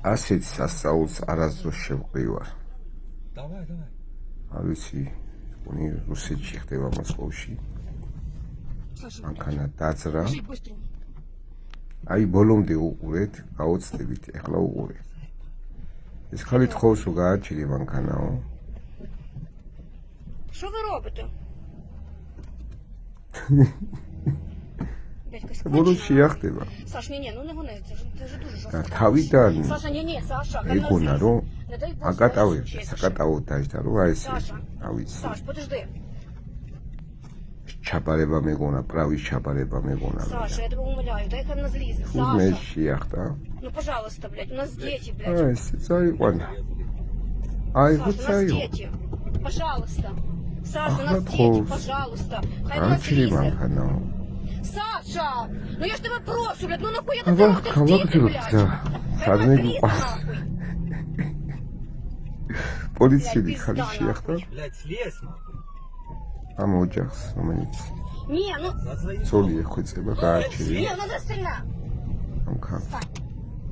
ასეთ სასწაულს არასდროს შევყრივარ. Давай. არ ვიცი, უნი რუსეთში ხდება მოსკოვში. მანქანა დაძრა. აი ბოლომდე უყურეთ, გაოცდებით, ეხლა უყურეთ. ეს ხალი თხოვს რომ გააჩილი მანქანაო. Що ви робите? ბოლოს შეახდება. Саш, ні, ну не гони, це ж дуже жорстко. თავიდან Саша, ні, Саша. ეგონა რომ Не дай Бог. აკატავებს, საკატავო დაიჭდა რომ აი ეს ავიც Саш, подожди. ჩაბარება მეგონა, პრავის чабарება მეგონა. Саша, я тебя умоляю, дай хай нас злізне. მე Саша. შეახდა. Ну, пожалуйста, блядь, у нас дети, блядь. აი ეს წაიყვანა. აი Саша, у нас ხოცაიო. дети. Пожалуйста. Саша, у Ага, нас дети, тхоус. пожалуйста. Хай нас გააჩილი злізе. მანქანაო. Саша, ну я ж тебе прошу, блядь, ну нахуй я აბა, тебе вот эти дети, გავაგზავნე. блядь. სადმე Хай გიყვარს. нахуй. პოლიციელი Блядь, ხალი пизда, შეახდა нахуй. Блядь, слезь нахуй. ამ ოჯახს, რომელიც Не, ну, ძოლი ეხვეწება გააჩილი не, ну застрельна. ამ ქალს.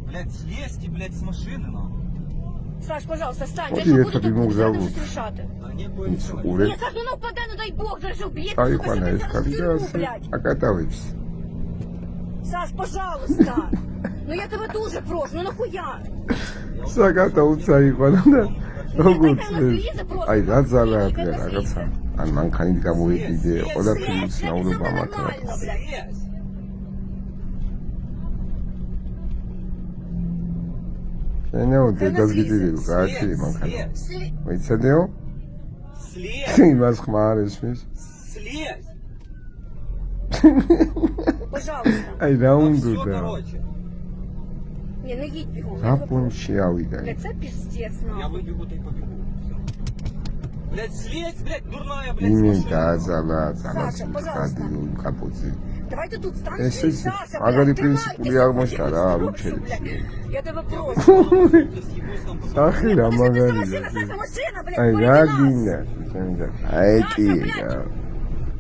Блядь, слезьте, блядь, с машины нахуй. Саш, пожалуйста, встань. Вот Я и же это буду ты мог тут зовут. щось рішати. Да не будет. Nic uqure. Ні, Саш, ну впаде, ну дай Бог, даже уб'є. წაიყვანა ეს ქალი და ასე блядь. აკატავებს. Саш, пожалуйста. Ну я тебе дуже прошу, ну нахуя? საკატაო წაიყვანა და როგორც дай нам слезы просто. აი რა ძალა Дай აქვს нам რაღაცა. слезы. ან მანქანით გამოიყიდე, ყველაფერი Слезь, ცნაურობა блядь, მათი. нормально, блядь. Слезь. ენეო დედაზგიტიდი გააჩილი მანქანა. Слезь. მოიცადეო? Слезь. იმას ხმარ ესმის. Слезь. Пожалуйста. აი რა Ну უნდა всё, და короче. Не, ну їдь бігом. რა პუნში ავიდა. Блядь, це пиздец, Я нахуй. выбегу, ты побегу. Всё. Блядь, слезь, блядь, дурная, блядь, с იმენ машины. დააძალა, ძალას Саша, пожалуйста. გადიო იმ კაპოზე. Давайте тут станції. Ესეც Саша, მაგარი блядь, პრინციპული тримайтеся, აღმოჩნდა რა, არ прошу, უჩერებს. блядь. Я тебе прошу. სახი რა მაგარია. Саша, машина, блядь, აი хули რა ты нас? გინდა? აი კი რა.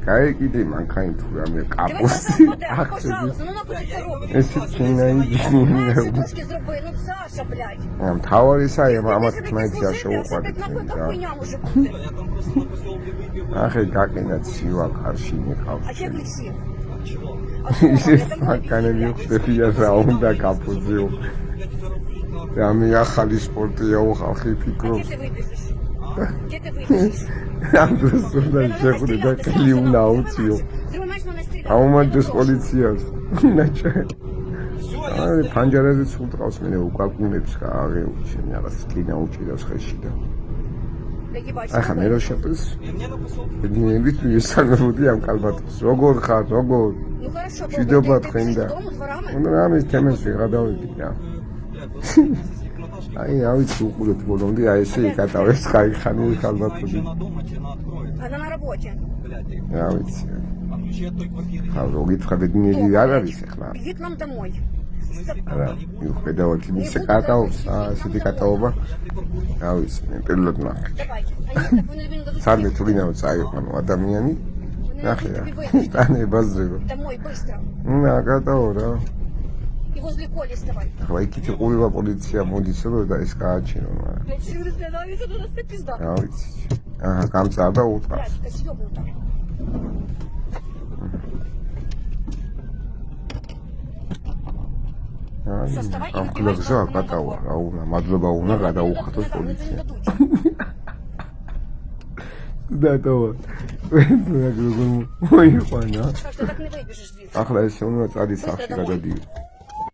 გაიგიდე მანქანი თუ რამე Давай, კაპოსი. Саша, пожалуйста, ну нахуй ты робиш? ესე ჩინაიდი. Саша, трошки зроби, ну Саша, блядь. ამ თავარისა ამათ Ти თმაიც служив, შეუყვარდეთ блядь, нахуй, რა. как хуйня може бути? Я там просто на поселке выпил. ახე გაკენა ცივა კარში А მიყავს. где ключи? А чего? А что, ისე блядь, домой მანქანები вези, блядь. ხდებია რა უნდა კაპოზეო. Блядь, это рубль, რამე ახალი სპორტიაო ხალხი А где ფიქრობს. ты выбежишь? Где ты выбежишь? ამ დროს უნდა შეხვდე და ხელი უნდა აუციო. აუმაჯოს პოლიციას. ნაჭა. აი პანჯარაზე ცულტყავს მე უკაკუნებს რა აღეუჩენ რაღაც კინა უჭირავს ხელში და ახლა მე რო შეყრის И мне на поселке. ბედნიერით მისამებოდი ამ კალბატოს როგორ ხარ როგორ Ну хорошо, ჭიდობა ты თქვენ და дому дворами? უნდა რამის თემას ვიღადავებით რა Блядь, Наташка, აი რა ვიცი უყურეთ ბოლომდე აი ესე იკატავებს ხაიხანი კალბატები че на дома, че на откроет. Она на работе. Блядь, ты. რა ვიცი А ключи от той квартиры ხა нет. რო გითხრა ბედნიერი არ არის ახლა Беги к нам домой. В смысле, არა там не будет? მიუხედავად იმისა კატაობს ასეთი კატაობა რა ვიცი მე პირველად ნახე Давайте. Они так, они дадут სამდე თუ გინდა წაიყვანო ადამიანი ნახე რა ტანე ბაზრება домой быстро. რა კატაო რა И возле Коли вставай. ახლა იქით ყურება პოლიცია მოდის რომ და ეს გააჩინო მაგრამ Блядь, серьезно, она везет, у нас пизда. რა ვიცი აჰა გამწარდა უთხრას Блядь, съёбнута. ამ კლუბზე აკატავა რა უნდა მადლობა უნდა გადაუხატოს პოლიცია დატოვა ვენდრა გროგონ მოიყვანა Так что так не выбежишь звідси. ახლა ესე უნდა წადი სახში გადადიო